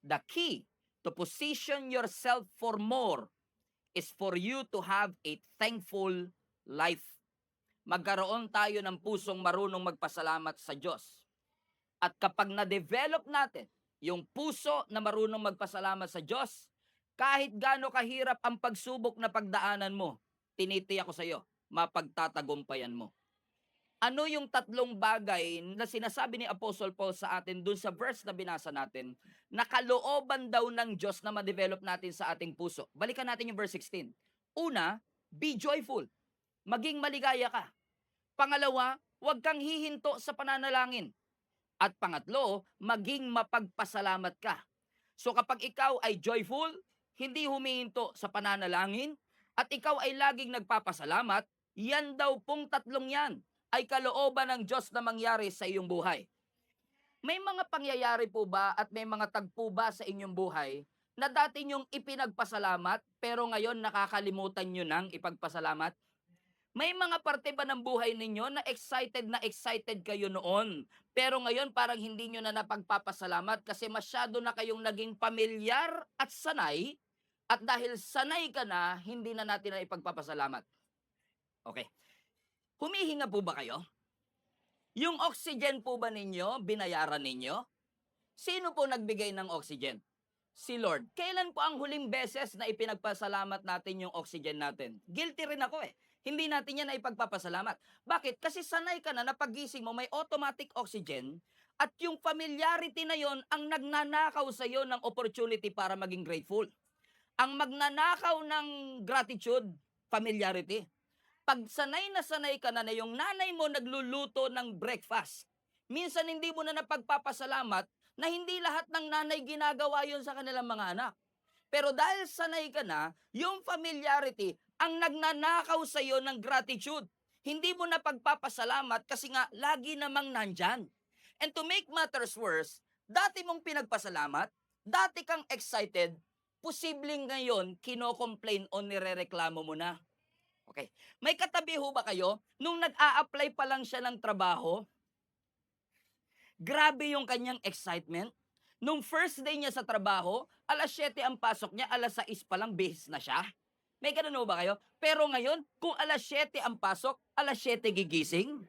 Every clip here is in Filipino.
The key to position yourself for more is for you to have a thankful life. Magkaroon tayo ng pusong marunong magpasalamat sa Diyos. At kapag na-develop natin yung puso na marunong magpasalamat sa Diyos, kahit gaano kahirap ang pagsubok na pagdaanan mo, tinitiyak ko sa iyo, mapagtatagumpayan mo. Ano yung tatlong bagay na sinasabi ni Apostle Paul sa atin dun sa verse na binasa natin, na kalooban daw ng Diyos na ma-develop natin sa ating puso? Balikan natin yung verse 16. Una, be joyful. Maging maligaya ka. Pangalawa, huwag kang hihinto sa pananalangin. At pangatlo, maging mapagpasalamat ka. So kapag ikaw ay joyful, hindi humihinto sa pananalangin, at ikaw ay laging nagpapasalamat, yan daw pong tatlong yan ay kalooban ng Diyos na mangyari sa iyong buhay. May mga pangyayari po ba at may mga tagpo ba sa inyong buhay na dati niyong ipinagpasalamat pero ngayon nakakalimutan niyo nang ipagpasalamat? May mga parte ba ng buhay ninyo na excited kayo noon, pero ngayon parang hindi nyo na napagpapasalamat kasi masyado na kayong naging pamilyar at sanay, at dahil sanay ka na, hindi na natin na ipagpapasalamat. Okay. Humihinga po ba kayo? Yung oxygen po ba ninyo, binayaran ninyo? Sino po nagbigay ng oxygen? Si Lord. Kailan po ang huling beses na ipinagpasalamat natin yung oxygen natin? Guilty rin ako eh. Hindi natin yan na ipagpapasalamat. Bakit? Kasi sanay ka na pagising mo may automatic oxygen, at yung familiarity na yon ang nagnanakaw sa iyo ng opportunity para maging grateful. Ang magnanakaw ng gratitude, familiarity. Pag sanay ka na yung nanay mo nagluluto ng breakfast, minsan hindi mo na napagpapasalamat na hindi lahat ng nanay ginagawa yon sa kanilang mga anak. Pero dahil sanay ka na, yung familiarity ang nagnanakaw sa iyo ng gratitude. Hindi mo na pagpapasalamat kasi nga lagi namang nandyan. And to make matters worse, dati mong pinagpasalamat, dati kang excited, posibleng ngayon kino-complain o nirereklamo mo na. Okay. May katabi ho ba kayo, nung nag-a-apply pa lang siya ng trabaho, grabe yung kanyang excitement. Nung first day niya sa trabaho, 7:00 ang pasok niya, 6:00 pa lang bihis na siya. May ganun ho ba kayo? Pero ngayon, kung 7:00 ang pasok, 7:00 gigising.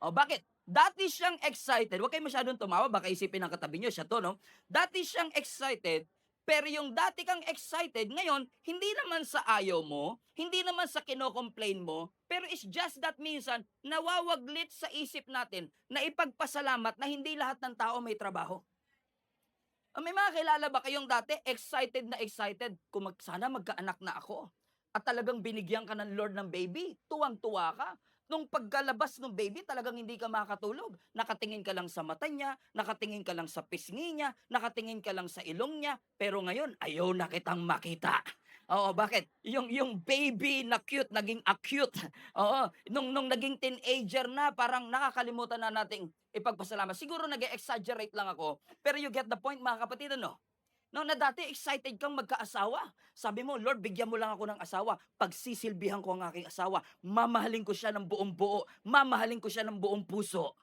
O bakit? Dati siyang excited, huwag kayo masyadong tumawa, baka isipin ng katabi niyo, siya to, no? Dati siyang excited, pero yung dati kang excited, ngayon, hindi naman sa ayaw mo, hindi naman sa kino-complain mo, pero it's just that minsan, nawawaglit sa isip natin na ipagpasalamat na hindi lahat ng tao may trabaho. May mga kilala ba kayong dati excited kung sana magkaanak na ako, at talagang binigyan ka ng Lord ng baby, tuwang-tuwa ka. Nung pagkalabas ng baby, talagang hindi ka makatulog. Nakatingin ka lang sa mata niya, nakatingin ka lang sa pisngi niya, nakatingin ka lang sa ilong niya, pero ngayon, ayaw na kitang makita. Oo, bakit? Yung baby na cute, naging acute. Oo, nung naging teenager na, parang nakakalimutan na nating ipagpasalamat. Siguro nag-exaggerate lang ako, pero you get the point mga kapatid, ano? No, na dati excited kang magkaasawa. Sabi mo, Lord, bigyan mo lang ako ng asawa. Pagsisilbihan ko ang aking asawa. Mamahalin ko siya ng buong buo. Mamahalin ko siya ng buong puso.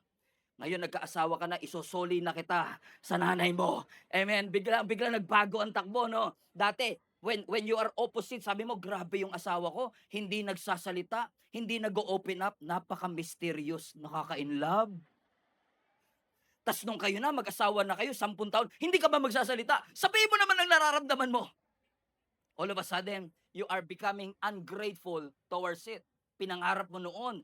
Ngayon nagkaasawa ka na, isosoli na kita sa nanay mo. Amen. Bigla nagbago ang takbo, no? Dati, when you are opposite, sabi mo, grabe yung asawa ko. Hindi nagsasalita, hindi nag-open up, napaka-mysterious, nakaka-inlove. Tas nung kayo na, mag-asawa na kayo, 10 taon, hindi ka ba magsasalita? Sabihin mo naman ang nararamdaman mo. All of a sudden, you are becoming ungrateful towards it. Pinangarap mo noon,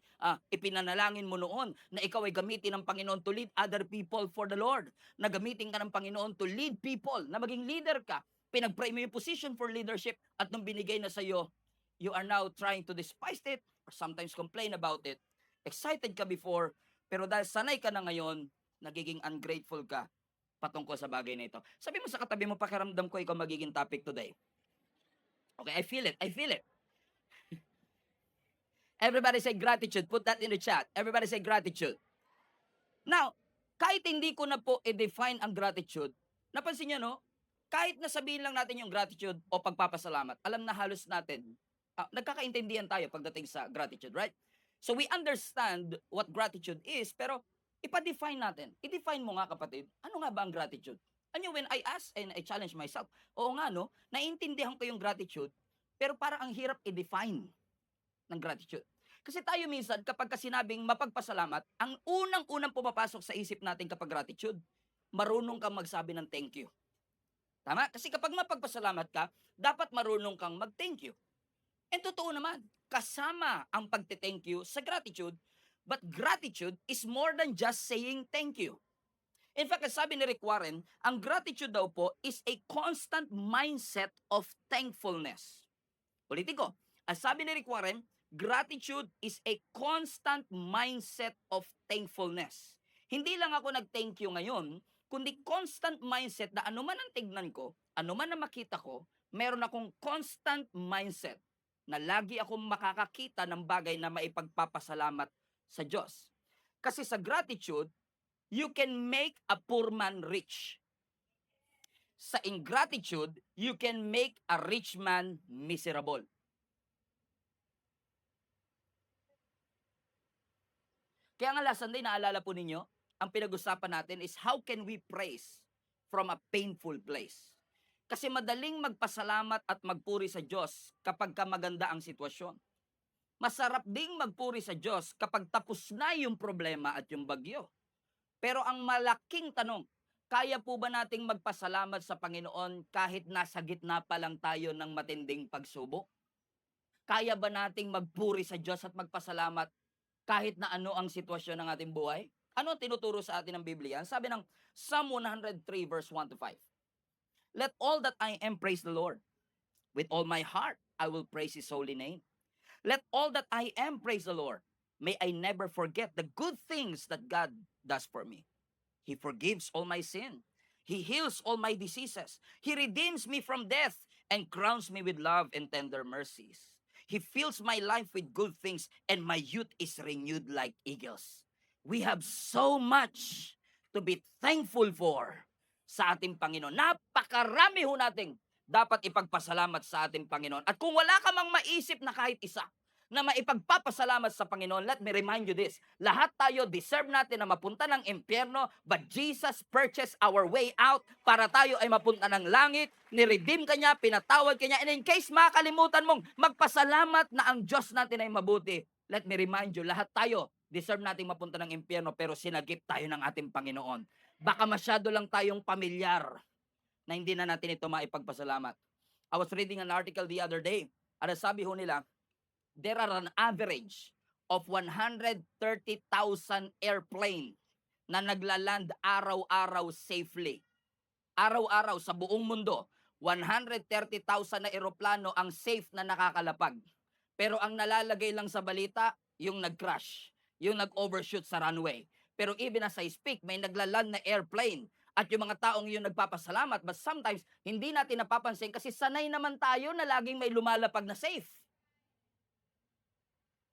ipinanalangin mo noon na ikaw ay gamitin ng Panginoon to lead other people for the Lord. Na gamitin ka ng Panginoon to lead people, na maging leader ka. Pinag-pray mo yung position for leadership, at nung binigay na sa'yo, you are now trying to despise it or sometimes complain about it. Excited ka before, pero dahil sanay ka na ngayon, nagiging ungrateful ka patungkol sa bagay na ito. Sabi mo sa katabi mo, pakiramdam ko ikaw magiging topic today. Okay, I feel it. I feel it. Everybody say gratitude. Put that in the chat. Everybody say gratitude. Now, kahit hindi ko na po i-define ang gratitude, napansin niyo, no? Kahit nasabihin lang natin yung gratitude o pagpapasalamat, alam na halos natin, nagkakaintindihan tayo pagdating sa gratitude, right? So we understand what gratitude is, pero ipa-define natin. I-define mo nga kapatid, ano nga ba ang gratitude? When I ask and I challenge myself, oo nga no, naiintindihan ko yung gratitude, pero parang ang hirap i-define ng gratitude. Kasi tayo minsan, kapag sinabing mapagpasalamat, ang unang-unang pumapasok sa isip natin kapag gratitude, marunong kang magsabi ng thank you. Tama? Kasi kapag mapagpasalamat ka, dapat marunong kang mag-thank you. And totoo naman, kasama ang pagte-thank you sa gratitude, but gratitude is more than just saying thank you. In fact, sabi ni Rick Warren, ang gratitude daw po is a constant mindset of thankfulness. Ulitin ko, ang sabi ni Rick Warren, gratitude is a constant mindset of thankfulness. Hindi lang ako nag-thank you ngayon, kundi constant mindset na anuman ang tignan ko, anuman ang makita ko, meron akong constant mindset na lagi akong makakakita ng bagay na maipagpapasalamat sa Diyos. Kasi sa gratitude, you can make a poor man rich. Sa ingratitude, you can make a rich man miserable. Kaya nga last Sunday, naalala po ninyo, ang pinag-usapan natin is how can we praise from a painful place. Kasi madaling magpasalamat at magpuri sa Diyos kapag maganda ang sitwasyon. Masarap ding magpuri sa Diyos kapag tapos na yung problema at yung bagyo. Pero ang malaking tanong, kaya po ba nating magpasalamat sa Panginoon kahit nasa gitna pa lang tayo ng matinding pagsubok? Kaya ba nating magpuri sa Diyos at magpasalamat kahit na ano ang sitwasyon ng ating buhay? Ano ang tinuturo sa atin ng Biblia? Sabi ng Psalm 103 verse 1 to 5. Let all that I am praise the Lord. With all my heart, I will praise His holy name. Let all that I am praise the Lord. May I never forget the good things that God does for me. He forgives all my sin. He heals all my diseases. He redeems me from death and crowns me with love and tender mercies. He fills my life with good things and my youth is renewed like eagles. We have so much to be thankful for sa ating Panginoon. Napakarami ho nating dapat ipagpasalamat sa ating Panginoon. At kung wala ka mang maisip na kahit isa, na maipagpapasalamat sa Panginoon, let me remind you this. Lahat tayo deserve natin na mapunta ng impyerno, but Jesus purchased our way out para tayo ay mapunta ng langit. Niredeem ka niya, pinatawad ka niya. And in case makalimutan mong magpasalamat na ang Diyos natin ay mabuti, let me remind you, lahat tayo deserve nating mapunta ng impyerno pero sinagip tayo ng ating Panginoon. Baka masyado lang tayong pamilyar na hindi na natin ito maipagpasalamat. I was reading an article the other day. At sabi ho nila, there are an average of 130,000 airplane na naglaland araw-araw safely. Araw-araw sa buong mundo, 130,000 na eroplano ang safe na nakakalapag. Pero ang nalalagay lang sa balita, yung nag-crash, yung nag-overshoot sa runway. Pero even as I speak, may naglaland na airplane at yung mga taong yun nagpapasalamat, but sometimes hindi natin napapansin kasi sanay naman tayo na laging may lumalapag na safe.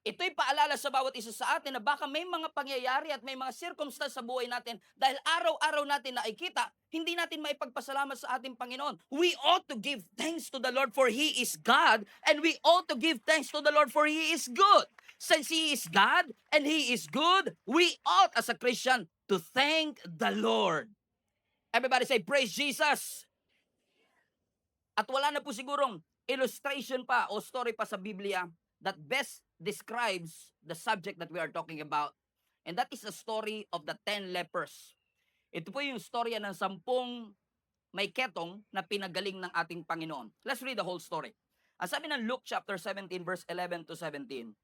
Ito'y paalala sa bawat isa sa atin na baka may mga pangyayari at may mga circumstance sa buhay natin dahil araw-araw natin nakikita, hindi natin maipagpasalamat sa ating Panginoon. We ought to give thanks to the Lord for He is God, and we ought to give thanks to the Lord for He is good. Since He is God and He is good, we ought as a Christian to thank the Lord. Everybody say, praise Jesus! At wala na po sigurong illustration pa o story pa sa Biblia that best describes the subject that we are talking about. And that is the story of the 10 lepers. Ito po yung storya ng 10 may ketong na pinagaling ng ating Panginoon. Let's read the whole story. Ang sabi ng Luke chapter 17 verse 11 to 17,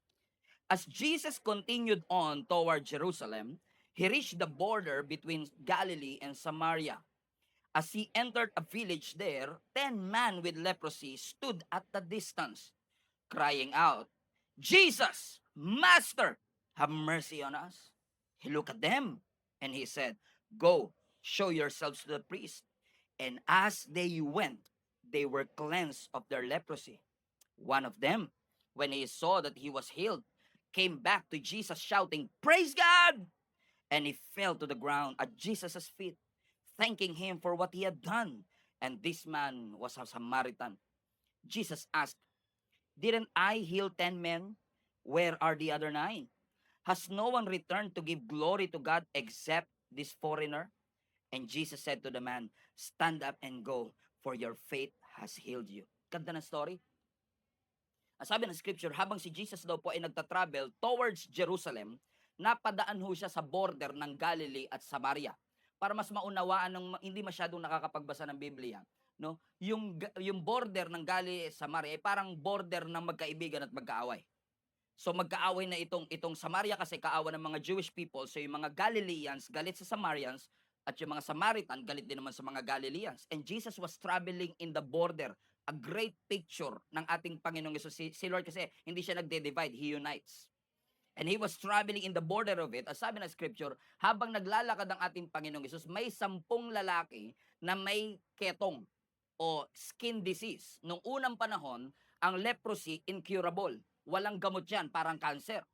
as Jesus continued on toward Jerusalem, He reached the border between Galilee and Samaria. As He entered a village there, 10 men with leprosy stood at the distance, crying out, Jesus, Master, have mercy on us. He looked at them and He said, go, show yourselves to the priest. And as they went, they were cleansed of their leprosy. One of them, when he saw that he was healed, came back to Jesus shouting, praise God! And he fell to the ground at Jesus' feet, thanking Him for what He had done. And this man was a Samaritan. Jesus asked, didn't I heal 10 men? Where are the other 9? Has no one returned to give glory to God except this foreigner? And Jesus said to the man, stand up and go, for your faith has healed you. Ganda ng story. Ang sabi ng scripture, habang si Jesus daw po ay nagta-travel towards Jerusalem, napadaan ho siya sa border ng Galilee at Samaria. Para mas maunawaan ng hindi masyadong nakakapagbasa ng Biblia, no? Yung border ng Galilee at Samaria ay parang border ng magkaibigan at magkaaway. So magkaaway na itong Samaria kasi kaawa ng mga Jewish people. So yung mga Galileans galit sa Samarians at yung mga Samaritan galit din naman sa mga Galileans. And Jesus was traveling in the border. A great picture ng ating Panginoong Yesus. Si Lord kasi hindi siya nagde-divide, He unites. And He was traveling in the border of it. As sabi ng scripture, habang naglalakad ang ating Panginoong Yesus, may 10 lalaki na may ketong o skin disease. Nung unang panahon, ang leprosy incurable. Walang gamot yan, parang cancer.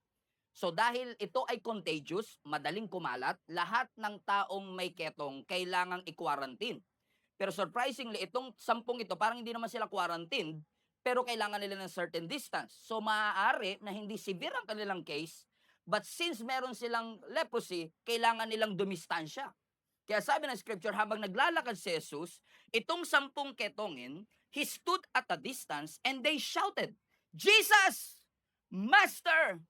So dahil ito ay contagious, madaling kumalat, lahat ng taong may ketong kailangang i-quarantine. Pero surprisingly, itong 10 ito, parang hindi naman sila quarantined, pero kailangan nila ng certain distance. So maaari na hindi severe ang kanilang case, but since meron silang leprosy, kailangan nilang dumistansya. Kaya sabi ng scripture, habang naglalakad si Jesus, itong 10 ketongin, he stood at a distance and they shouted, Jesus! Master,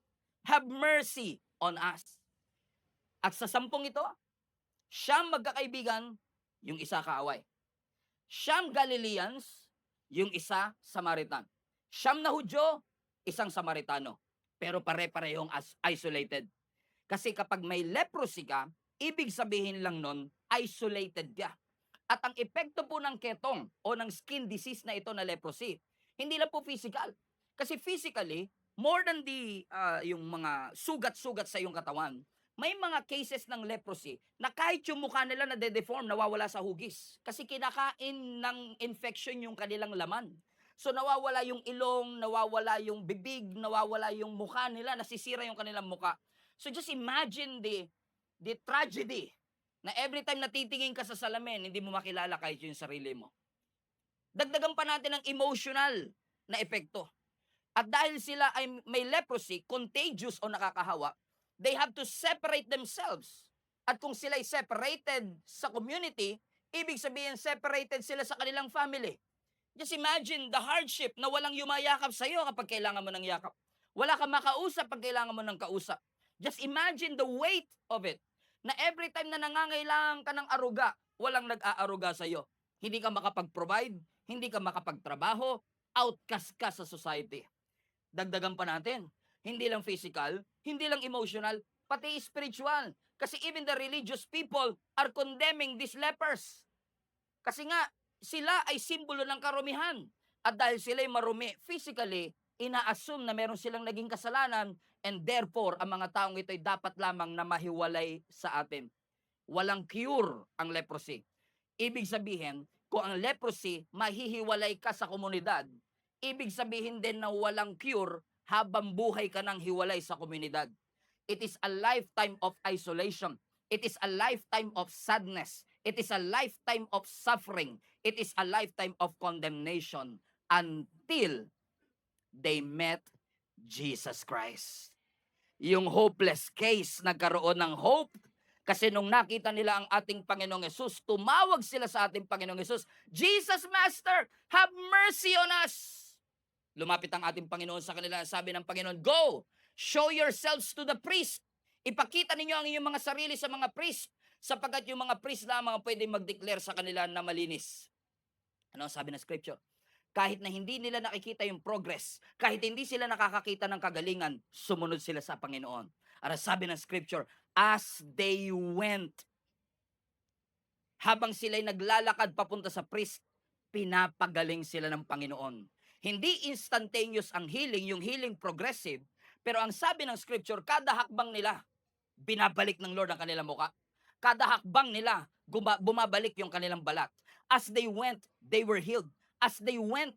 have mercy on us. At sa 10 ito, siyam magkakaibigan, yung isa kaaway. Siyam Galileans, yung isa Samaritan. Siyam na Hudyo, isang Samaritano. Pero pare-parehong isolated. Kasi kapag may leprosy ka, ibig sabihin lang nun, isolated ka. At ang epekto po ng ketong o ng skin disease na ito na leprosy, hindi lang po physical. Kasi physically, more than yung mga sugat-sugat sa iyong katawan, may mga cases ng leprosy na kahit yung mukha nila na de-deform, nawawala sa hugis. Kasi kinakain ng infection yung kanilang laman. So nawawala yung ilong, nawawala yung bibig, nawawala yung mukha nila, nasisira yung kanilang mukha. So just imagine the tragedy na every time natitingin ka sa salamin, hindi mo makilala kahit yung sarili mo. Dagdagan pa natin ng emotional na epekto. At dahil sila ay may leprosy, contagious o nakakahawa, they have to separate themselves. At kung sila ay separated sa community, ibig sabihin separated sila sa kanilang family. Just imagine the hardship na walang yumayakap sa iyo kapag kailangan mo ng yakap. Wala kang makausap pag kailangan mo ng kausap. Just imagine the weight of it. Na every time na nangangailangan ka ng aruga, walang nag-aaruga sa iyo. Hindi ka makapag-provide, hindi ka makapagtrabaho, outcast ka sa society. Dagdagan pa natin, hindi lang physical, hindi lang emotional, pati spiritual. Kasi even the religious people are condemning these lepers. Kasi nga, sila ay simbolo ng karumihan. At dahil sila ay marumi physically, ina-assume na meron silang naging kasalanan and therefore, ang mga taong ito ay dapat lamang na mahiwalay sa atin. Walang cure ang leprosy. Ibig sabihin, kung ang leprosy, mahihiwalay ka sa komunidad, ibig sabihin din na walang cure habang buhay ka ng hiwalay sa komunidad. It is a lifetime of isolation. It is a lifetime of sadness. It is a lifetime of suffering. It is a lifetime of condemnation until they met Jesus Christ. Yung hopeless case, nagkaroon ng hope. Kasi nung nakita nila ang ating Panginoong Yesus, tumawag sila sa ating Panginoong Yesus, Jesus Master, have mercy on us. Lumapit ang ating Panginoon sa kanila, sabi ng Panginoon, go, show yourselves to the priest. Ipakita ninyo ang inyong mga sarili sa mga priest, sapagkat yung mga priest lamang pwede mag-declare sa kanila na malinis. Ano sabi ng scripture? Kahit na hindi nila nakikita yung progress, kahit hindi sila nakakakita ng kagalingan, sumunod sila sa Panginoon. At sabi ng scripture, as they went, habang sila'y naglalakad papunta sa priest, pinapagaling sila ng Panginoon. Hindi instantaneous ang healing, yung healing progressive, pero ang sabi ng scripture, kada hakbang nila, binabalik ng Lord ang kanilang muka. Kada hakbang nila, bumabalik yung kanilang balat. As they went, they were healed. As they went,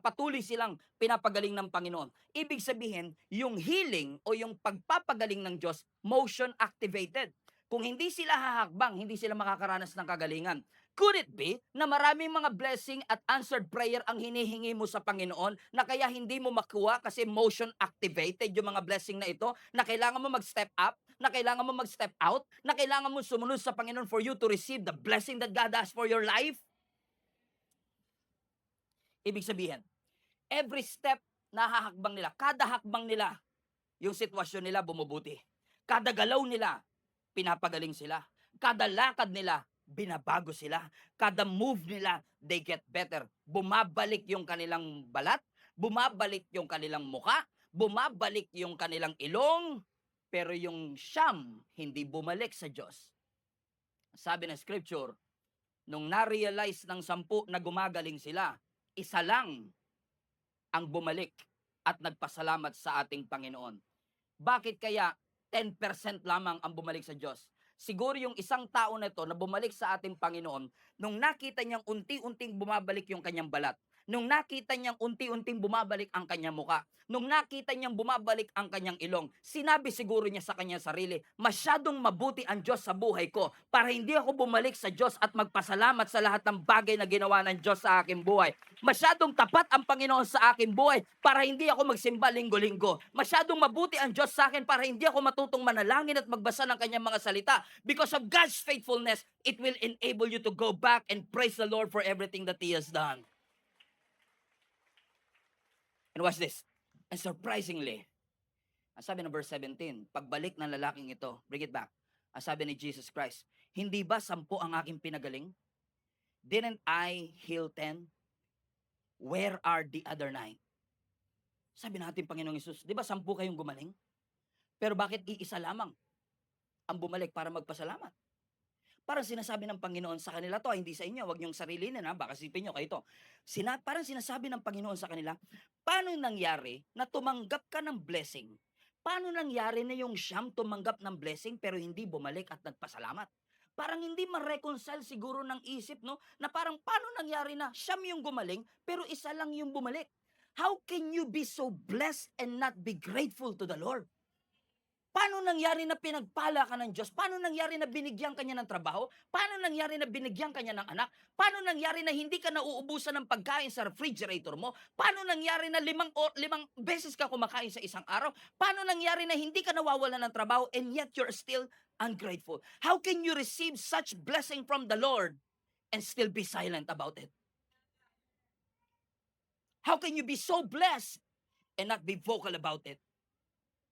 patuloy silang pinapagaling ng Panginoon. Ibig sabihin, yung healing o yung pagpapagaling ng Diyos, motion activated. Kung hindi sila hahakbang, hindi sila makakaranas ng kagalingan. Could it be na maraming mga blessing at answered prayer ang hinihingi mo sa Panginoon na kaya hindi mo makuha kasi motion activated yung mga blessing na ito, na kailangan mo mag-step up, na kailangan mo mag-step out, na kailangan mo sumunod sa Panginoon for you to receive the blessing that God has for your life? Ibig sabihin, every step na hahakbang nila, kada hakbang nila, yung sitwasyon nila bumubuti. Kada galaw nila, pinapagaling sila. Kada lakad nila, binabago sila. Kada move nila, they get better. Bumabalik yung kanilang balat, bumabalik yung kanilang muka, bumabalik yung kanilang ilong, pero yung siyam, hindi bumalik sa Diyos. Sabi ng scripture, nung na-realize ng 10 na gumagaling sila, isa lang ang bumalik at nagpasalamat sa ating Panginoon. Bakit kaya 10% lamang ang bumalik sa Diyos? Siguro yung isang tao na ito na bumalik sa ating Panginoon, nung nakita niyang unti-unting bumabalik yung kanyang balat, nung nakita niyang unti-unting bumabalik ang kanyang muka, nung nakita niyang bumabalik ang kanyang ilong, sinabi siguro niya sa kanyang sarili, masyadong mabuti ang Diyos sa buhay ko para hindi ako bumalik sa Diyos at magpasalamat sa lahat ng bagay na ginawa ng Diyos sa aking buhay. Masyadong tapat ang Panginoon sa aking buhay para hindi ako magsimba linggo-linggo. Masyadong mabuti ang Diyos sa akin para hindi ako matutong manalangin at magbasa ng kanyang mga salita. Because of God's faithfulness, it will enable you to go back and praise the Lord for everything that He has done. And watch this. And surprisingly, ang sabi ng verse 17, pagbalik ng lalaking ito, bring it back. Ang sabi ni Jesus Christ, hindi ba 10 ang aking pinagaling? Didn't I heal 10? Where are the other 9? Sabi natin, Panginoong Hesus, di ba 10 kayong gumaling? Pero bakit iisa lamang ang bumalik para magpasalamat? Parang sinasabi ng Panginoon sa kanila to, hindi sa inyo, wag niyong sarilinin ha, baka sipin niyo kayo to. Parang sinasabi ng Panginoon sa kanila, paano nangyari na tumanggap ka ng blessing? Paano nangyari na yung siyam tumanggap ng blessing pero hindi bumalik at nagpasalamat? Parang hindi ma-reconcile siguro ng isip, no? Na parang paano nangyari na siyam yung gumaling pero isa lang yung bumalik? How can you be so blessed and not be grateful to the Lord? Paano nangyari na pinagpala ka ng Diyos? Paano nangyari na binigyan ka niya ng trabaho? Paano nangyari na binigyan ka niya ng anak? Paano nangyari na hindi ka nauubusan ng pagkain sa refrigerator mo? Paano nangyari na limang beses ka kumakain sa isang araw? Paano nangyari na hindi ka nawawala ng trabaho and yet you're still ungrateful? How can you receive such blessing from the Lord and still be silent about it? How can you be so blessed and not be vocal about it?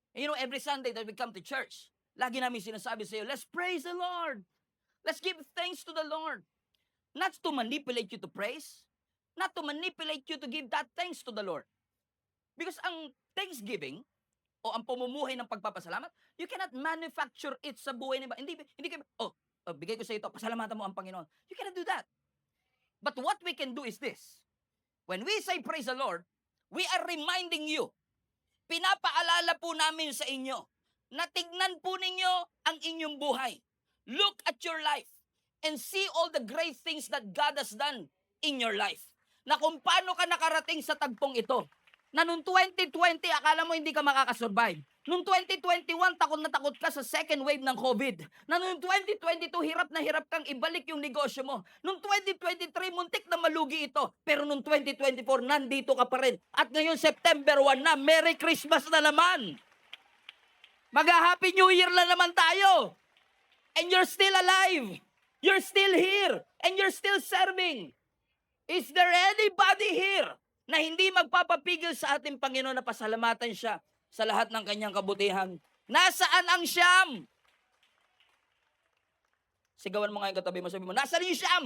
And you know, every Sunday that we come to church, lagi namin sinasabi sa iyo, let's praise the Lord. Let's give thanks to the Lord. Not to manipulate you to praise, not to manipulate you to give that thanks to the Lord. Because ang thanksgiving, o ang pamumuhay ng pagpapasalamat, you cannot manufacture it sa buhay ng iba. Hindi ka, bigay ko sa ito, pasalamatan mo ang Panginoon. You cannot do that. But what we can do is this. When we say praise the Lord, we are reminding you, pinapaalala po namin sa inyo na tignan po ninyo ang inyong buhay. Look at your life and see all the great things that God has done in your life. Na kung paano ka nakarating sa tagpong ito. Na noong 2020, akala mo hindi ka makakasurvive. Noong 2021, takot na takot ka sa second wave ng COVID. Na noong 2022, hirap na hirap kang ibalik yung negosyo mo. Noong 2023, muntik na malugi ito. Pero noong 2024, nandito ka pa rin. At ngayon, September 1 na, Merry Christmas na naman. Mag-Happy New Year na naman tayo. And you're still alive. You're still here. And you're still serving. Is there anybody here na hindi magpapapigil sa ating Panginoon na pasalamatan siya sa lahat ng kanyang kabutihan? Nasaan ang siyam? Sigawan mo nga yung katabi mo, sabi mo, nasaan yung siyam?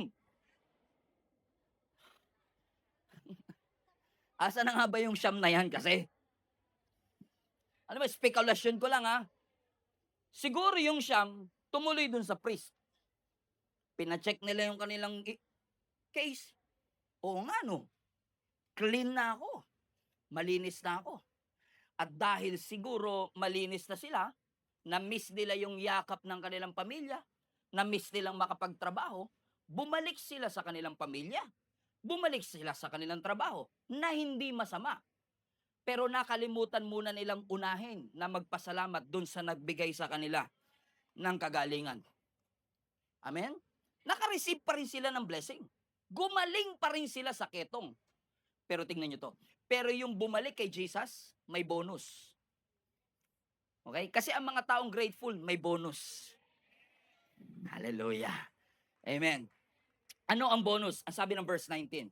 Asa na nga ba yung siyam na yan kasi? Ano ba, spekulasyon ko lang ha. Siguro yung siyam, tumuloy dun sa priest. Pina-check nila yung kanilang case. Oo nga no. Clean na ako. Malinis na ako. At dahil siguro malinis na sila, na-miss nila yung yakap ng kanilang pamilya, na-miss nilang makapagtrabaho, bumalik sila sa kanilang pamilya, bumalik sila sa kanilang trabaho, na hindi masama. Pero nakalimutan muna nilang unahin na magpasalamat dun sa nagbigay sa kanila ng kagalingan. Amen? Nakareceive pa rin sila ng blessing. Gumaling pa rin sila sa ketong. Pero tingnan nyo to. Pero yung bumalik kay Jesus, may bonus. Okay? Kasi ang mga taong grateful, may bonus. Hallelujah. Amen. Ano ang bonus? Ang sabi ng verse 19.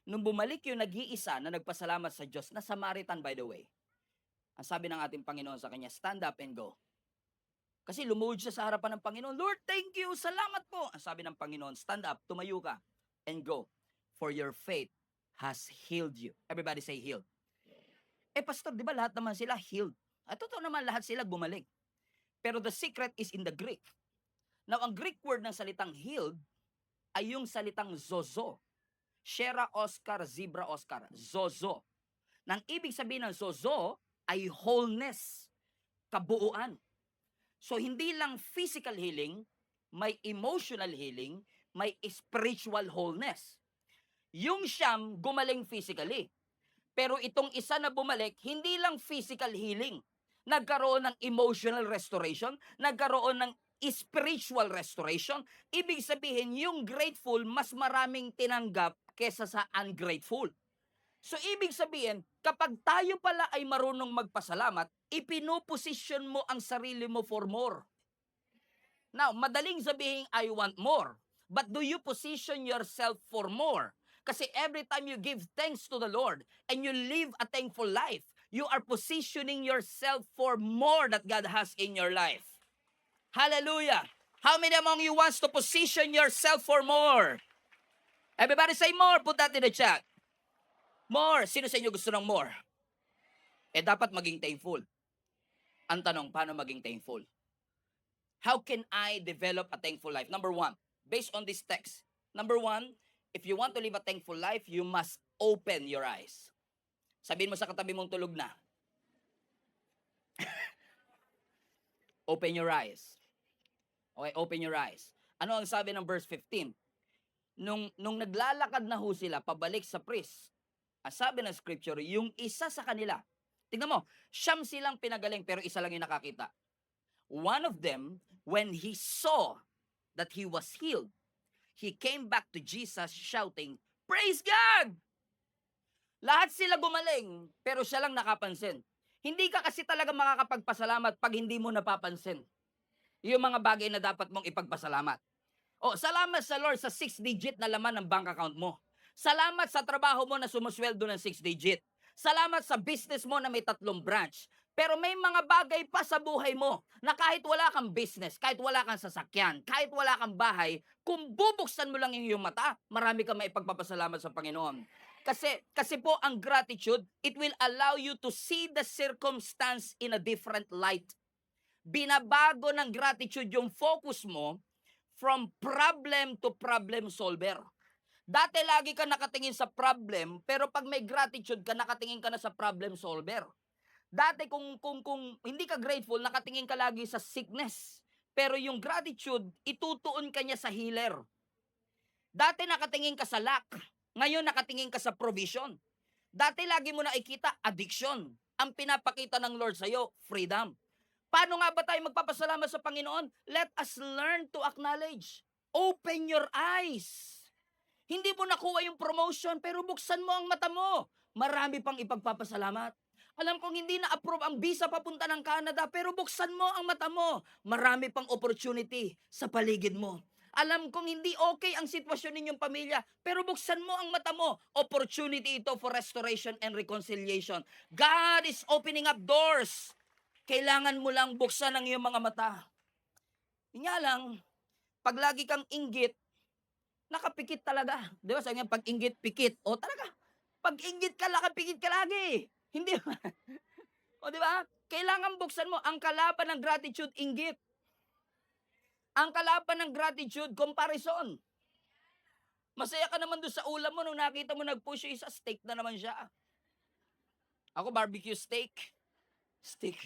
Nung bumalik yung nag-iisa na nagpasalamat sa Diyos, na Samaritan by the way, ang sabi ng ating Panginoon sa kanya, stand up and go. Kasi lumuhod siya sa harapan ng Panginoon, Lord, thank you, salamat po. Ang sabi ng Panginoon, stand up, tumayo ka, and go. For your faith has healed you. Everybody say healed. Pastor, di ba lahat naman sila healed? At totoo naman lahat sila bumalik. Pero the secret is in the Greek. Now, ang Greek word ng salitang healed ay yung salitang zozo. Shera Oscar, Zebra Oscar. Zozo. Nang ibig sabihin ng zozo ay wholeness, kabuuan. So, hindi lang physical healing, may emotional healing, may spiritual wholeness. Yung siyam, gumaling physically. Pero itong isa na bumalik, hindi lang physical healing. Nagkaroon ng emotional restoration, nagkaroon ng spiritual restoration. Ibig sabihin, yung grateful, mas maraming tinanggap kesa sa ungrateful. So, ibig sabihin, kapag tayo pala ay marunong magpasalamat, ipinoposisyon mo ang sarili mo for more. Now, madaling sabihin, I want more. But do you position yourself for more? Kasi every time you give thanks to the Lord and you live a thankful life, you are positioning yourself for more that God has in your life. Hallelujah! How many among you wants to position yourself for more? Everybody say more. Put that in the chat. More. Sino sa inyo gusto ng more? Dapat maging thankful. Ang tanong, paano maging thankful? How can I develop a thankful life? Number one, based on this text. Number one, if you want to live a thankful life, you must open your eyes. Sabihin mo sa katabi mong tulog na. Open your eyes. Okay, open your eyes. Ano ang sabi ng verse 15? Nung naglalakad na ho sila pabalik sa priest, ang sabi ng scripture, yung isa sa kanila, tingnan mo, siyam silang pinagaling pero isa lang yung nakakita. One of them, when he saw that he was healed, he came back to Jesus shouting, Praise God! Lahat sila gumaling, pero siya lang nakapansin. Hindi ka kasi talaga makakapagpasalamat pag hindi mo napapansin yung mga bagay na dapat mong ipagpasalamat. Salamat sa Lord sa 6-digit na laman ng bank account mo. Salamat sa trabaho mo na sumusweldo ng 6-digit. Salamat sa business mo na may 3 branch. Pero may mga bagay pa sa buhay mo na kahit wala kang business, kahit wala kang sasakyan, kahit wala kang bahay, kung bubuksan mo lang yung iyong mata, marami kang maipagpapasalamat sa Panginoon. Kasi po ang gratitude, it will allow you to see the circumstance in a different light. Binabago ng gratitude yung focus mo from problem to problem solver. Dati lagi ka nakatingin sa problem, pero pag may gratitude ka, nakatingin ka na sa problem solver. Dati kung hindi ka grateful, nakatingin ka lagi sa sickness. Pero yung gratitude, itutuon ka niya sa healer. Dati nakatingin ka sa lack, ngayon nakatingin ka sa provision. Dati lagi mo nakikita addiction. Ang pinapakita ng Lord sa'yo, freedom. Paano nga ba tayo magpapasalamat sa Panginoon? Let us learn to acknowledge. Open your eyes. Hindi mo nakuha yung promotion, pero buksan mo ang mata mo. Marami pang ipagpapasalamat. Alam kong hindi na-approve ang visa papunta ng Canada, pero buksan mo ang mata mo. Marami pang opportunity sa paligid mo. Alam kong hindi okay ang sitwasyon ninyong pamilya, pero buksan mo ang mata mo. Opportunity ito for restoration and reconciliation. God is opening up doors. Kailangan mo lang buksan ang iyong mga mata. Nga lang, pag lagi kang inggit, nakapikit talaga. Di ba? Sabi nga, pag inggit, pikit. Talaga. Pag inggit ka, nakapikit ka lagi. Hindi ba? Di ba? Kailangan buksan mo. Ang kalaban ng gratitude, inggit. Ang kalaban ng gratitude, comparison. Masaya ka naman doon sa ulam mo nung nakita mo nag-push yung isa, steak na naman siya. Ako, barbecue steak. Steak.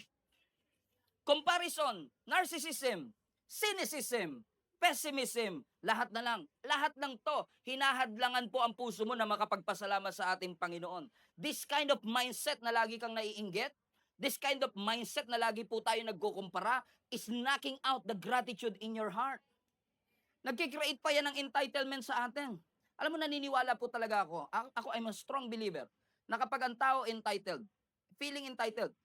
Comparison, narcissism, cynicism, pessimism, lahat na lang. Lahat ng to, hinahadlangan po ang puso mo na makapagpasalamat sa ating Panginoon. This kind of mindset na lagi kang naiinggit, this kind of mindset na lagi po tayo nagkukumpara, is knocking out the gratitude in your heart. Nagkikreate pa yan ng entitlement sa atin. Alam mo, naniniwala po talaga ako. Ako, I'm a strong believer na kapag ang tao entitled, feeling entitled,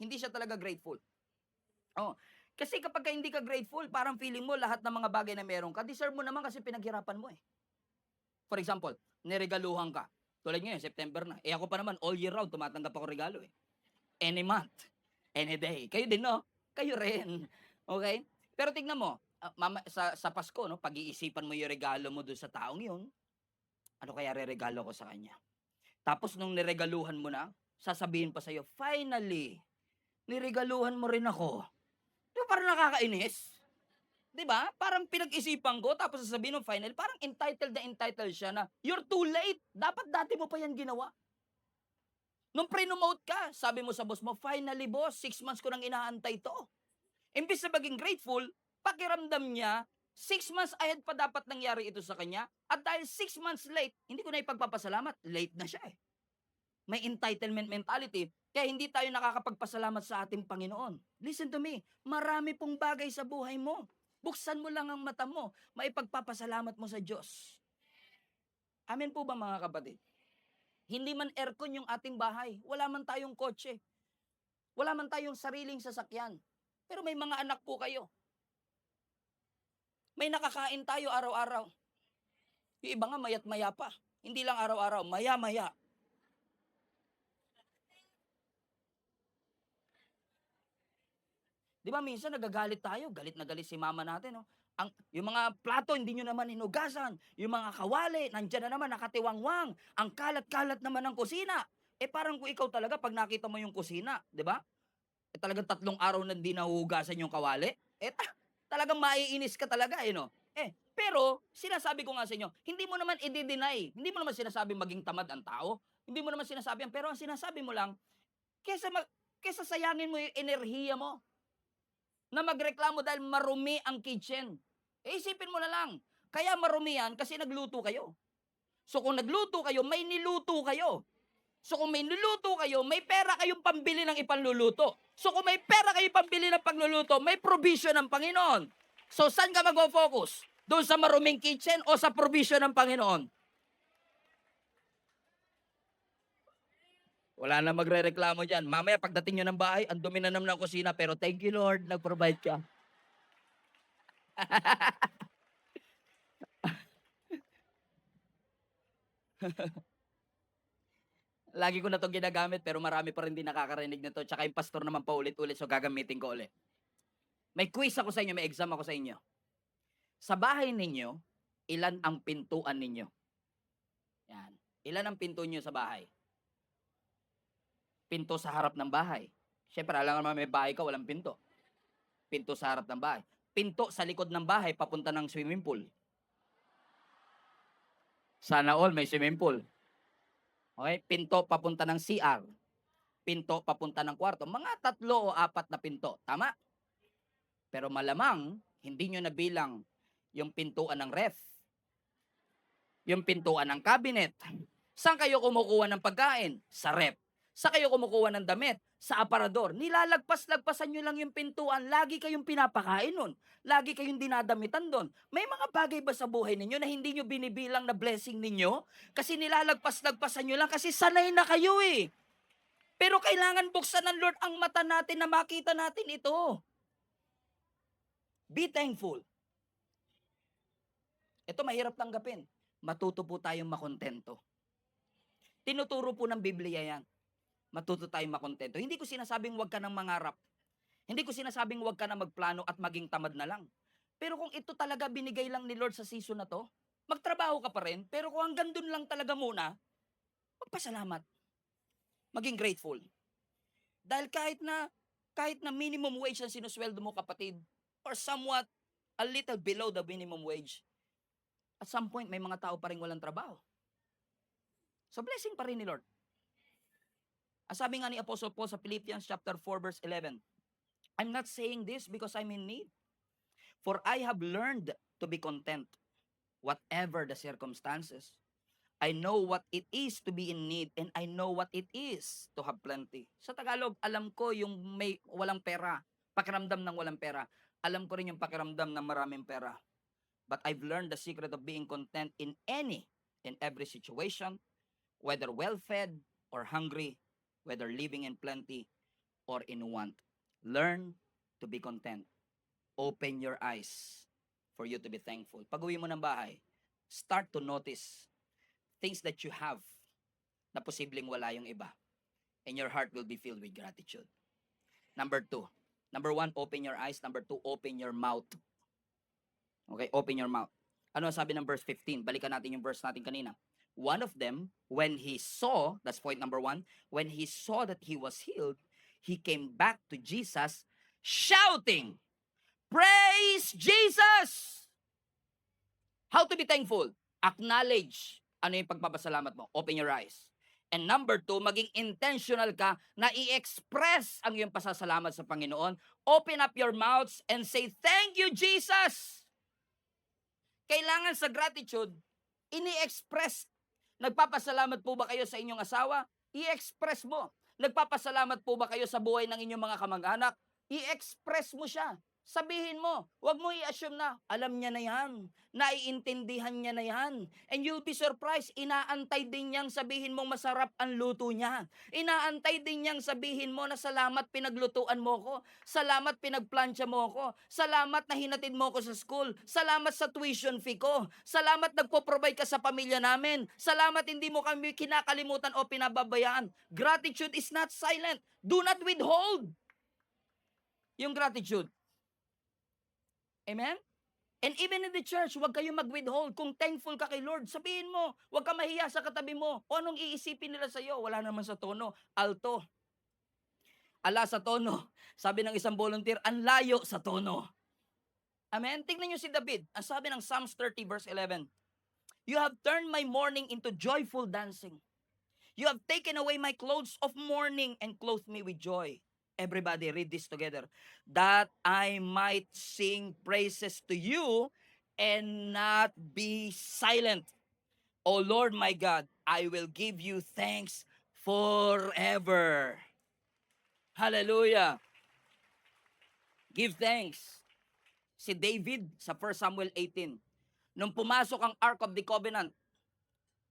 hindi siya talaga grateful. Oh, kasi kapagka hindi ka grateful, parang feeling mo lahat ng mga bagay na meron ka, deserve mo naman kasi pinaghirapan mo, eh. For example, niregaluhan ka, tulad ngayon September na, eh, ako pa naman all year round tumatanggap ako regalo, eh. Any month, any day. Kayo din 'no? Kayo rin, okey? Pero tignan mo, sa Pasko 'no, pag-iisipan mo yung regalo mo dun sa taong yun, ano kaya reregalo ko sa kanya? Tapos nung niregaluhan mo na, sasabihin pa sa'yo, "Finally, niregaluhan mo rin ako." 'Di ba parang nakakainis? 'Di ba? Parang pinag-isipan ko tapos sasabihin mo final, parang entitled na entitled siya na, "You're too late, dapat dati mo pa 'yan ginawa." Nung prinomote ka, sabi mo sa boss mo, "Finally boss, 6 months ko nang inaantay 'to." Imbes na maging grateful, pakiramdam niya, 6 months ahead pa dapat nangyari ito sa kanya at dahil 6 months late, hindi ko na ipagpapasalamat, late na siya, eh. May entitlement mentality, kaya hindi tayo nakakapagpasalamat sa ating Panginoon. Listen to me, marami pong bagay sa buhay mo. Buksan mo lang ang mata mo, maipagpapasalamat mo sa Diyos. Amen po ba mga kapatid? Hindi man aircon yung ating bahay, wala man tayong kotse, wala man tayong sariling sasakyan, pero may mga anak po kayo. May nakakain tayo araw-araw. Yung iba nga mayat maya pa. Hindi lang araw-araw, maya-maya. 'Di ba minsan nagagalit tayo, galit na galit si mama natin 'no. Yung mga plato hindi niyo naman hinugasan, yung mga kawali nandiyan na naman nakatiwangwang, ang kalat-kalat naman ng kusina. Eh, parang kung ikaw talaga 'pag nakita mo yung kusina, 'di ba? Eh, talagang 3 araw na hindi nahuhugasan yung kawali, eh, talagang maiinis ka talaga, eh, 'no? Pero sinasabi ko nga sa inyo, hindi mo naman i-de-deny, hindi mo naman sinasabing maging tamad ang tao, hindi mo naman sinasabi yan, pero ang sinasabi mo lang, kaysa kaysa sayangin mo yung enerhiya mo na magreklamo dahil marumi ang kitchen, eh, isipin mo na lang, kaya marumi yan kasi nagluto kayo. So, kung nagluto kayo, may niluto kayo. So, kung may niluto kayo, may pera kayong pambili ng ipanluluto. So, kung may pera kayong pambili ng pagluluto, may provision ng Panginoon. So, saan ka magfo-focus? Doon sa maruming kitchen o sa provision ng Panginoon? Wala na magrereklamo diyan. Mamaya pagdating niyo ng bahay, ang dumi na naman ng kusina, pero thank you Lord, nag-provide ka. Lagi ko na 'tong ginagamit pero marami pa rin din nakakarinig nito, tsaka yung pastor naman paulit-ulit, so gagamitin ko ulit. May quiz ako sa inyo, may exam ako sa inyo. Sa bahay ninyo, ilan ang pintuan ninyo? Yan. Ilan ang pinto niyo sa bahay? Pinto sa harap ng bahay. Siyempre alam naman may bahay ka walang pinto. Pinto sa harap ng bahay. Pinto sa likod ng bahay papunta ng swimming pool. Sana all may swimming pool. Okay? Pinto papunta ng CR. Pinto papunta ng kwarto. Mga 3 o 4 na pinto. Tama? Pero malamang, hindi nyo nabilang yung pintuan ng ref, yung pintuan ng cabinet. Saan kayo kumukuha ng pagkain? Sa ref. Saan kayo kumukuha ng damit? Sa aparador. Nilalagpas-lagpasan nyo lang yung pintuan. Lagi kayong pinapakain nun. Lagi kayong dinadamitan doon. May mga bagay ba sa buhay ninyo na hindi nyo binibilang na blessing ninyo? Kasi nilalagpas-lagpasan nyo lang kasi sanay na kayo eh. Pero kailangan buksan ng Lord ang mata natin na makita natin ito. Be thankful. Ito mahirap tanggapin. Matuto po tayong makontento. Tinuturo po ng Biblia yan. Matuto tayong makontento. Hindi ko sinasabing huwag ka nang mangarap. Hindi ko sinasabing huwag ka na magplano at maging tamad na lang. Pero kung ito talaga binigay lang ni Lord sa season na to, magtrabaho ka pa rin, pero kung hanggang dun lang talaga muna, magpasalamat. Maging grateful. Dahil kahit na minimum wage ang sinusweldo mo kapatid, or somewhat a little below the minimum wage, at some point may mga tao pa rin walang trabaho. So blessing pa rin ni Lord. Ang sabi nga ni Apostle Paul sa Philippians chapter 4 verse 11, I'm not saying this because I'm in need, for I have learned to be content, whatever the circumstances. I know what it is to be in need and I know what it is to have plenty. Sa Tagalog, alam ko yung may walang pera, pakiramdam ng walang pera. Alam ko rin yung pakiramdam ng maraming pera. But I've learned the secret of being content in every situation, whether well-fed or hungry, whether living in plenty or in want. Learn to be content. Open your eyes for you to be thankful. Pag-uwi mo ng bahay, start to notice things that you have na posibleng wala yung iba. And your heart will be filled with gratitude. Number 2. Number 1, open your eyes. Number 2, open your mouth. Okay, open your mouth. Ano sabi ng verse 15? Balikan natin yung verse natin kanina. One of them, when he saw, that's point number 1, when he saw that he was healed, he came back to Jesus shouting, "Praise Jesus!" How to be thankful? Acknowledge ano yung pagpapasalamat mo. Open your eyes. And number 2, maging intentional ka na i-express ang iyong pasasalamat sa Panginoon. Open up your mouths and say, "Thank you, Jesus!" Kailangan sa gratitude, ini-express. Nagpapasalamat po ba kayo sa inyong asawa? I-express mo. Nagpapasalamat po ba kayo sa buhay ng inyong mga kamag-anak? I-express mo siya. Sabihin mo, wag mo i-assume na, alam niya na yan, naiintindihan niya na yan. And you'll be surprised, inaantay din niyang sabihin mong masarap ang luto niya. Inaantay din niyang sabihin mo na salamat pinaglutuan mo ko, salamat pinagplansya mo ko, salamat na hinatid mo ko sa school, salamat sa tuition fee ko, salamat nagpo-provide ka sa pamilya namin, salamat hindi mo kami kinakalimutan o pinababayaan. Gratitude is not silent. Do not withhold yung gratitude. Amen? And even in the church, huwag kayong mag-withhold. Kung thankful ka kay Lord, sabihin mo. Huwag ka mahiya sa katabi mo. O anong iisipin nila sa iyo? Wala naman sa tono. Alto. Ala sa tono. Sabi ng isang volunteer, ang layo sa tono. Amen? Tingnan niyo si David. Ang sabi ng Psalms 30 verse 11. You have turned my mourning into joyful dancing. You have taken away my clothes of mourning and clothed me with joy. Everybody read this together. That I might sing praises to you and not be silent. O Lord my God, I will give you thanks forever. Hallelujah. Give thanks. Si David sa 1 Samuel 18, nung pumasok ang Ark of the Covenant,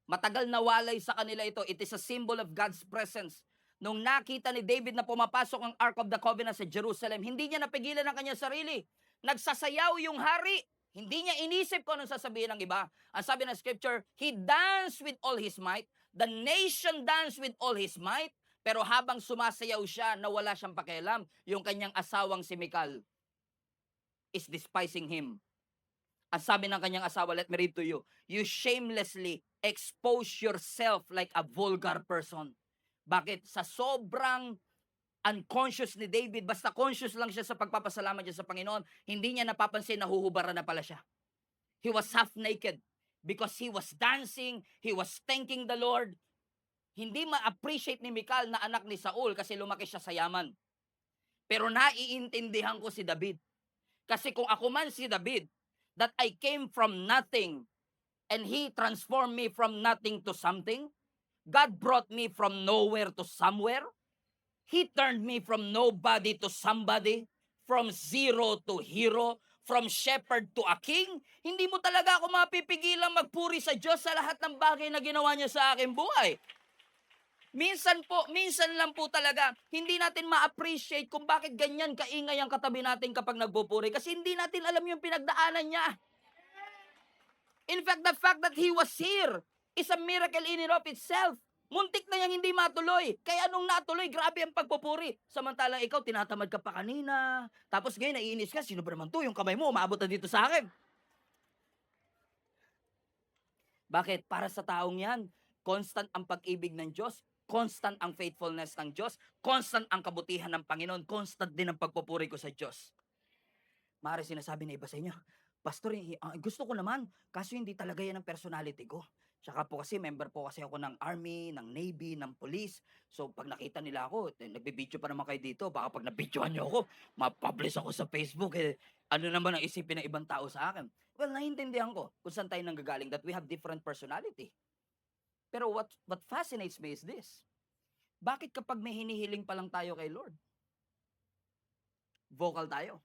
matagal nawalay sa kanila ito. It is a symbol of God's presence. Nung nakita ni David na pumapasok ang Ark of the Covenant sa Jerusalem, hindi niya napigilan ang kanyang sarili. Nagsasayaw yung hari. Hindi niya inisip kung anong sasabihin ng iba. Ang sabi ng scripture, he danced with all his might. The nation danced with all his might. Pero habang sumasayaw siya, nawala siyang pakialam. Yung kanyang asawang si Michal is despising him. Ang sabi ng kanyang asawa, let me read to you. You shamelessly expose yourself like a vulgar person. Bakit? Sa sobrang unconscious ni David, basta conscious lang siya sa pagpapasalamat niya sa Panginoon, hindi niya napapansin na huhubaran na pala siya. He was half naked because he was dancing, he was thanking the Lord. Hindi ma-appreciate ni Michal na anak ni Saul kasi lumaki siya sa yaman. Pero naiintindihan ko si David. Kasi kung ako man si David, that I came from nothing and he transformed me from nothing to something, God brought me from nowhere to somewhere. He turned me from nobody to somebody, from zero to hero, from shepherd to a king. Hindi mo talaga ako mapipigilang magpuri sa Diyos sa lahat ng bagay na ginawa niya sa aking buhay. Minsan lang po talaga, hindi natin ma-appreciate kung bakit ganyan kaingay ang katabi natin kapag nagpupuri. Kasi hindi natin alam yung pinagdaanan niya. In fact, the fact that he was here is a miracle in and of itself. Muntik na yang hindi matuloy. Kaya nung natuloy, grabe ang pagpupuri. Samantalang ikaw, tinatamad ka pa kanina. Tapos ngayon, naiinis ka. Sino ba naman to? Yung kamay mo, umaabot na dito sa akin. Bakit? Para sa taong yan, constant ang pag-ibig ng Diyos, constant ang faithfulness ng Diyos, constant ang kabutihan ng Panginoon, constant din ang pagpupuri ko sa Diyos. Maaari sinasabi na iba sa inyo, Pastor, gusto ko naman, kaso hindi talaga yan ang personality ko. Tsaka po kasi, member po kasi ako ng Army, ng Navy, ng Police. So, pag nakita nila ako, nagbibideo pa naman kayo dito, baka pag nabidyohan nyo ako, mapublish ako sa Facebook, ano naman ang isipin ng ibang tao sa akin? Well, naiintindihan ko kung saan tayo nanggagaling that we have different personality. Pero what fascinates me is this. Bakit kapag may hinihiling pa lang tayo kay Lord, vocal tayo?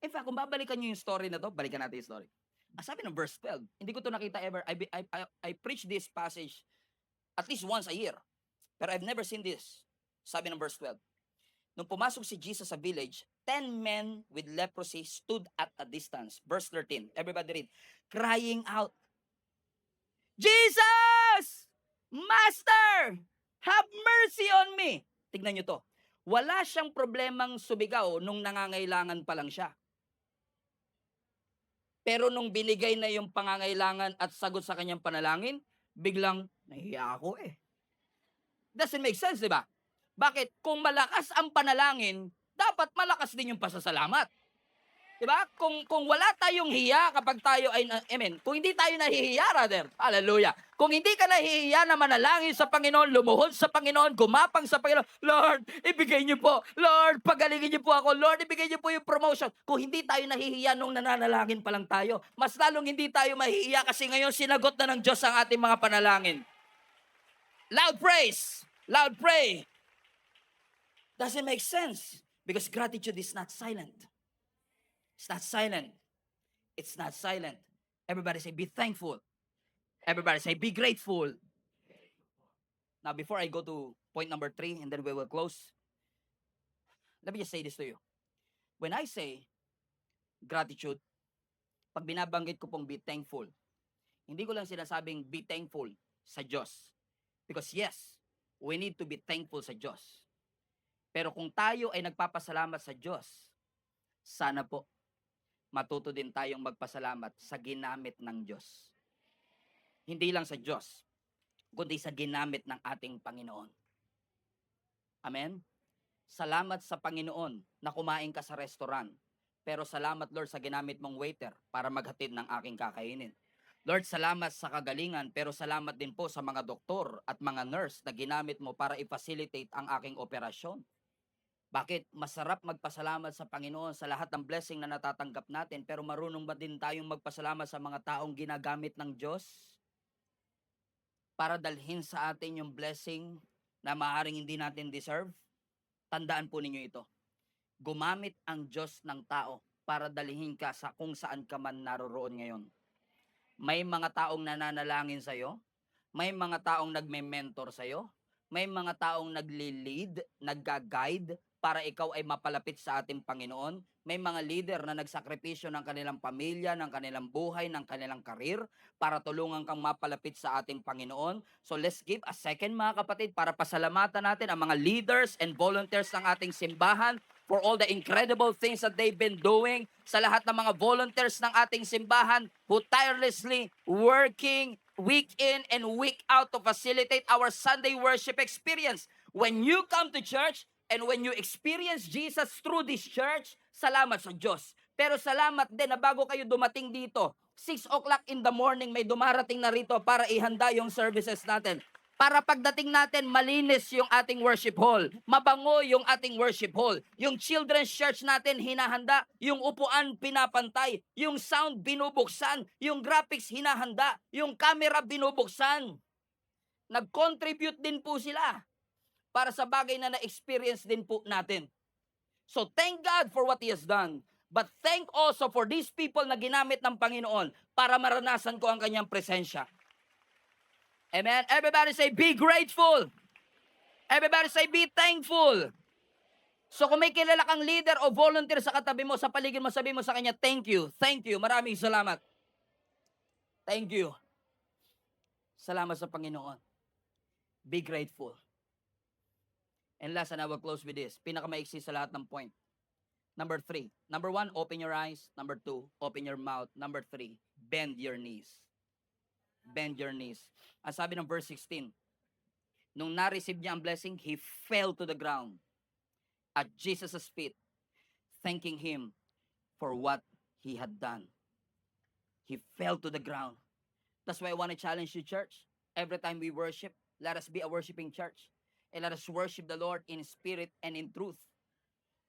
In fact, kung babalikan nyo yung story na to, balikan natin yung story. Sabi ng verse 12, hindi ko to nakita ever. I preach this passage at least once a year. Pero I've never seen this. Sabi ng verse 12, Nung pumasok si Jesus sa village, 10 men with leprosy stood at a distance. Verse 13. Everybody read. Crying out, Jesus! Master! Have mercy on me! Tignan nyo to. Wala siyang problemang sumigaw nung nangangailangan pa lang siya. Pero nung binigay na yung pangangailangan at sagot sa kanyang panalangin, biglang, nahiya ako eh. Doesn't make sense, di ba? Bakit? Kung malakas ang panalangin, dapat malakas din yung pasasalamat. Diba? Kung wala tayong hiya kapag tayo ay, amen, kung hindi tayo nahihiya, rather, hallelujah. Kung hindi ka nahihiya na manalangin sa Panginoon, lumuhod sa Panginoon, gumapang sa Panginoon, Lord, ibigay niyo po. Lord, pagalingin niyo po ako. Lord, ibigay niyo po yung promotion. Kung hindi tayo nahihiya nung nananalangin pa lang tayo, mas lalong hindi tayo mahihiya kasi ngayon sinagot na ng Diyos ang ating mga panalangin. Loud praise! Loud pray! Doesn't make sense because gratitude is not silent. It's not silent. It's not silent. Everybody say, be thankful. Everybody say, be grateful. Now, before I go to point number 3, and then we will close, let me just say this to you. When I say gratitude, pag binabanggit ko pong be thankful, hindi ko lang sinasabing be thankful sa Diyos. Because yes, we need to be thankful sa Diyos. Pero kung tayo ay nagpapasalamat sa Diyos, sana po, matuto din tayong magpasalamat sa ginamit ng Diyos. Hindi lang sa Diyos, kundi sa ginamit ng ating Panginoon. Amen? Salamat sa Panginoon na kumain ka sa restaurant. Pero salamat, Lord, sa ginamit mong waiter para maghatid ng aking kakainin. Lord, salamat sa kagalingan, pero salamat din po sa mga doktor at mga nurse na ginamit mo para i-facilitate ang aking operasyon. Bakit? Masarap magpasalamat sa Panginoon sa lahat ng blessing na natatanggap natin, pero marunong ba din tayong magpasalamat sa mga taong ginagamit ng Diyos para dalhin sa atin yung blessing na maaaring hindi natin deserve? Tandaan po ninyo ito. Gumamit ang Diyos ng tao para dalhin ka sa kung saan ka man naroroon ngayon. May mga taong nananalangin sa'yo, may mga taong nagme-mentor sa'yo, may mga taong nagli-lead, nagga-guide, para ikaw ay mapalapit sa ating Panginoon. May mga leader na nagsakripisyo ng kanilang pamilya, ng kanilang buhay, ng kanilang karir, para tulungan kang mapalapit sa ating Panginoon. So let's give a second, mga kapatid, para pasalamatan natin ang mga leaders and volunteers ng ating simbahan for all the incredible things that they've been doing, sa lahat ng mga volunteers ng ating simbahan who tirelessly working week in and week out to facilitate our Sunday worship experience. When you come to church, and when you experience Jesus through this church, salamat sa Diyos. Pero salamat din na bago kayo dumating dito, 6 o'clock in the morning may dumarating na rito para ihanda yung services natin. Para pagdating natin, malinis yung ating worship hall. Mabango yung ating worship hall. Yung children's church natin, hinahanda. Yung upuan, pinapantay. Yung sound, binubuksan. Yung graphics, hinahanda. Yung camera, binubuksan. Nag-contribute din po sila para sa bagay na na-experience din po natin. So thank God for what He has done. But thank also for these people na ginamit ng Panginoon para maranasan ko ang kanyang presensya. Amen? Everybody say, be grateful. Everybody say, be thankful. So kung may kilala kang leader o volunteer sa katabi mo, sa paligid mo, sabihin mo sa kanya, thank you, maraming salamat. Thank you. Salamat sa Panginoon. Be grateful. And last, and I will close with this. Pinakamaiksi sa lahat ng point. Number 3. Number 1, open your eyes. Number 2, open your mouth. Number 3, bend your knees. Bend your knees. Ang sabi ng verse 16, nung na-receive niya ang blessing, he fell to the ground at Jesus' feet, thanking Him for what He had done. He fell to the ground. That's why I want to challenge you, church. Every time we worship, let us be a worshiping church. And let us worship the Lord in spirit and in truth.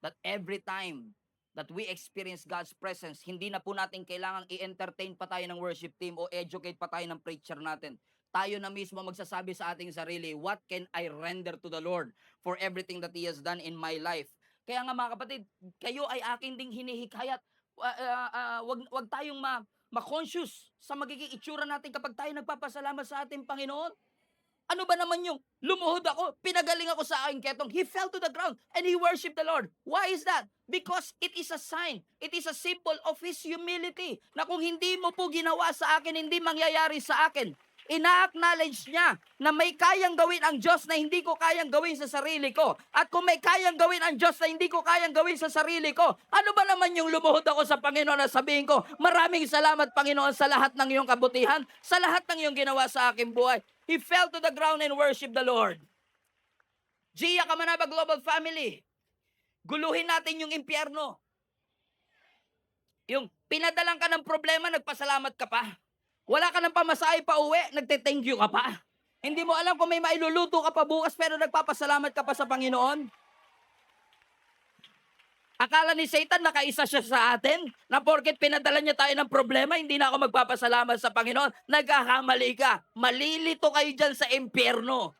That every time that we experience God's presence, hindi na po natin kailangang i-entertain pa tayo ng worship team o educate pa tayo ng preacher natin. Tayo na mismo magsasabi sa ating sarili, what can I render to the Lord for everything that He has done in my life? Kaya nga mga kapatid, kayo ay akin ding hinihikayat. Wag tayong ma-conscious sa magiging itsura natin kapag tayo nagpapasalamat sa ating Panginoon. Ano ba naman yung lumuhod ako, pinagaling ako sa aking ketong? He fell to the ground and he worshiped the Lord. Why is that? Because it is a sign, it is a symbol of His humility, na kung hindi mo po ginawa sa akin, hindi mangyayari sa akin. Ina-acknowledge niya na may kayang gawin ang Diyos na hindi ko kayang gawin sa sarili ko. At kung may kayang gawin ang Diyos na hindi ko kayang gawin sa sarili ko, ano ba naman yung lumuhod ako sa Panginoon na sabihin ko, maraming salamat Panginoon sa lahat ng iyong kabutihan, sa lahat ng iyong ginawa sa aking buhay. He fell to the ground and worshiped the Lord. Gia Kamanaba Global Family, guluhin natin yung impyerno. Yung pinadalang ka ng problema, nagpasalamat ka pa. Wala ka ng pamasahe pa uwi, nagte-thank you ka pa. Hindi mo alam kung may mailuluto ka pa bukas pero nagpapasalamat ka pa sa Panginoon. Akala ni Satan nakaisa siya sa atin na porket pinadala niya tayo ng problema, hindi na ako magpapasalamat sa Panginoon. Nagkakamali ka. Malilito kayo dyan sa impyerno.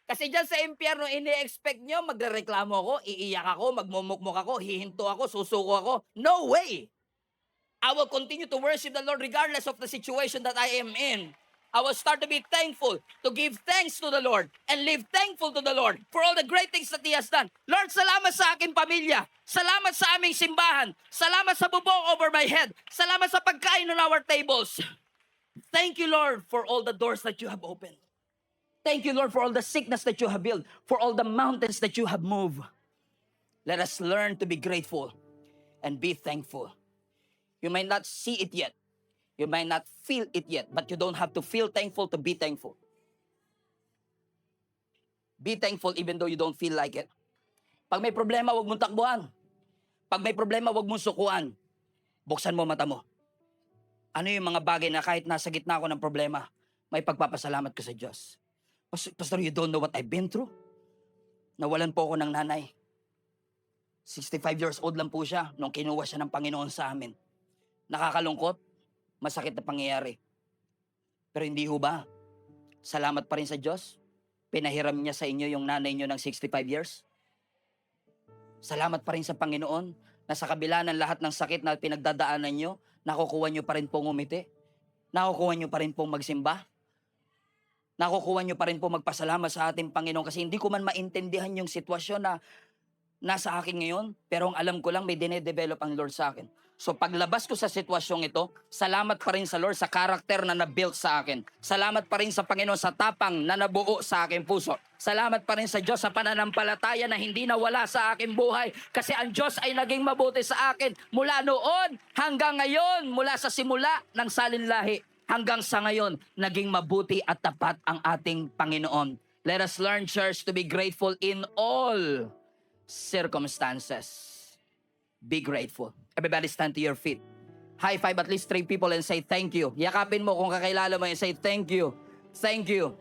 Kasi dyan sa impyerno, ini-expect nyo, magrereklamo ako, iiyak ako, magmumukmuk ako, hihinto ako, susuko ako. No way! I will continue to worship the Lord regardless of the situation that I am in. I will start to be thankful, to give thanks to the Lord, and live thankful to the Lord for all the great things that He has done. Lord, salamat sa aking pamilya. Salamat sa aming simbahan. Salamat sa bubong over my head. Salamat sa pagkain on our tables. Thank you, Lord, for all the doors that you have opened. Thank you, Lord, for all the sickness that you have healed, for all the mountains that you have moved. Let us learn to be grateful and be thankful. You might not see it yet. You might not feel it yet, but you don't have to feel thankful to be thankful. Be thankful even though you don't feel like it. Pag may problema, huwag mong takbuhan. Pag may problema, huwag mong sukuan. Buksan mo mata mo. Ano yung mga bagay na kahit nasa gitna ako ng problema, may pagpapasalamat ko sa Diyos. Pastor, you don't know what I've been through? Nawalan po ako ng nanay. 65 years old lang po siya nung kinuha siya ng Panginoon sa amin. Nakakalungkot, masakit na pangyayari. Pero hindi ho ba? Salamat pa rin sa Diyos. Pinahiram niya sa inyo yung nanay niyo ng 65 years. Salamat pa rin sa Panginoon na sa kabila ng lahat ng sakit na pinagdadaanan niyo, nakukuha niyo pa rin pong umiti. Nakukuha niyo pa rin pong magsimba. Nakukuha niyo pa rin pong magpasalamat sa ating Panginoon kasi hindi ko man maintindihan yung sitwasyon na nasa akin ngayon, pero ang alam ko lang may dinedevelop ang Lord sa akin. So paglabas ko sa sitwasyong ito, salamat pa rin sa Lord sa karakter na nabuilt sa akin. Salamat pa rin sa Panginoon sa tapang na nabuo sa aking puso. Salamat pa rin sa Diyos sa pananampalataya na hindi nawala sa aking buhay. Kasi ang Diyos ay naging mabuti sa akin mula noon hanggang ngayon, mula sa simula ng salinlahi hanggang sa ngayon, naging mabuti at tapat ang ating Panginoon. Let us learn, church, to be grateful in all circumstances. Be grateful. Everybody stand to your feet. High five at least 3 people and say thank you. Yakapin mo kung kakilala mo and say thank you. Thank you.